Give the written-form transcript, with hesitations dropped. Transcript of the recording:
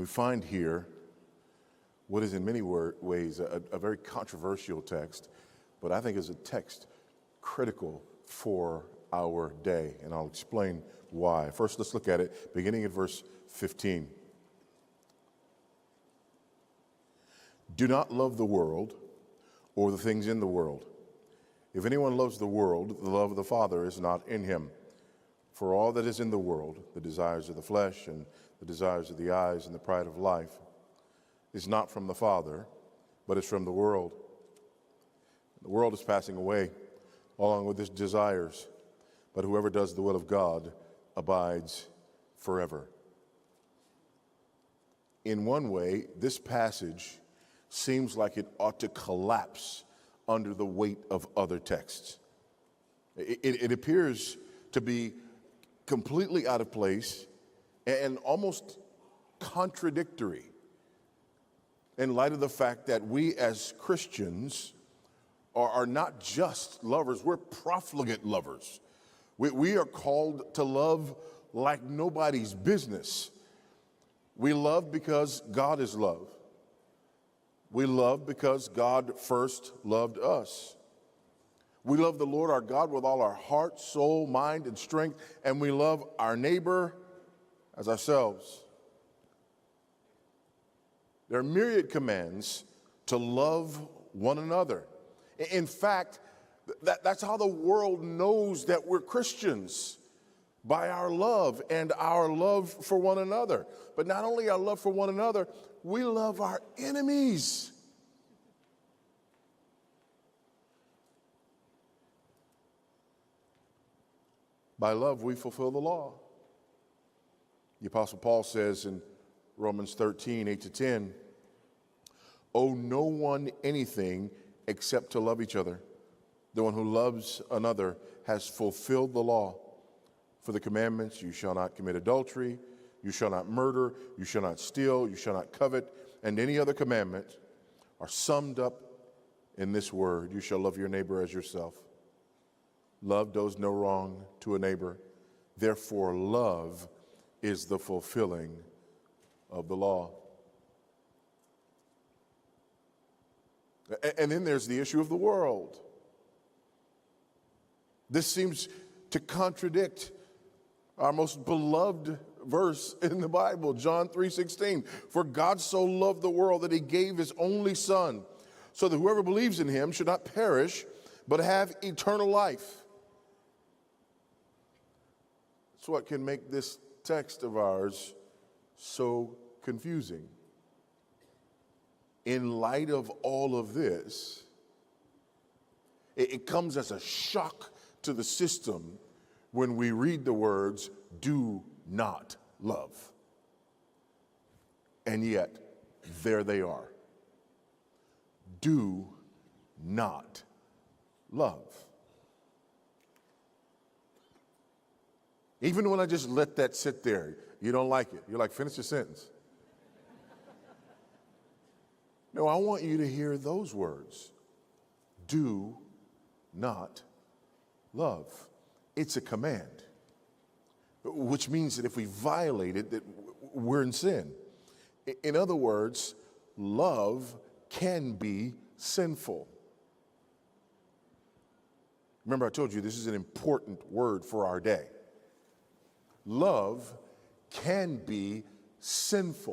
We find here what is in many ways a very controversial text, but I think is a text critical for our day, and I'll explain why. First, let's look at it beginning at verse 15. Do not love the world or the things in the world. If anyone loves the world, the love of the Father is not in him. For all that is in the world, the desires of the flesh and the desires of the eyes and the pride of life, is not from the Father, but is from the world. The world is passing away along with its desires, but whoever does the will of God abides forever. In one way, this passage seems like it ought to collapse under the weight of other texts. It appears to be completely out of place and almost contradictory in light of the fact that we as Christians are not just lovers, we're profligate lovers. We are called to love like nobody's business. We love because God is love. We love because God first loved us. We love the Lord our God with all our heart, soul, mind, and strength, and we love our neighbor as ourselves. There are myriad commands to love one another. In fact, that's how the world knows that we're Christians, by our love and our love for one another. But not only our love for one another, we love our enemies. By love, we fulfill the law. The Apostle Paul says in Romans 13, 8-10, owe no one anything except to love each other. The one who loves another has fulfilled the law. For the commandments, you shall not commit adultery, you shall not murder, you shall not steal, you shall not covet, and any other commandment are summed up in this word: you shall love your neighbor as yourself. Love does no wrong to a neighbor. Therefore, love is the fulfilling of the law. And then there's the issue of the world. This seems to contradict our most beloved verse in the Bible, John 3:16. For God so loved the world that he gave his only son, so that whoever believes in him should not perish, but have eternal life. That's what can make this text of ours so confusing. In light of all of this, it comes as a shock to the system when we read the words, do not love. And yet, there they are. Do not love. Even when I just let that sit there, you don't like it. You're like, finish your sentence. No, I want you to hear those words. Do not love. It's a command, which means that if we violate it, that we're in sin. In other words, love can be sinful. Remember, I told you this is an important word for our day. Love can be sinful.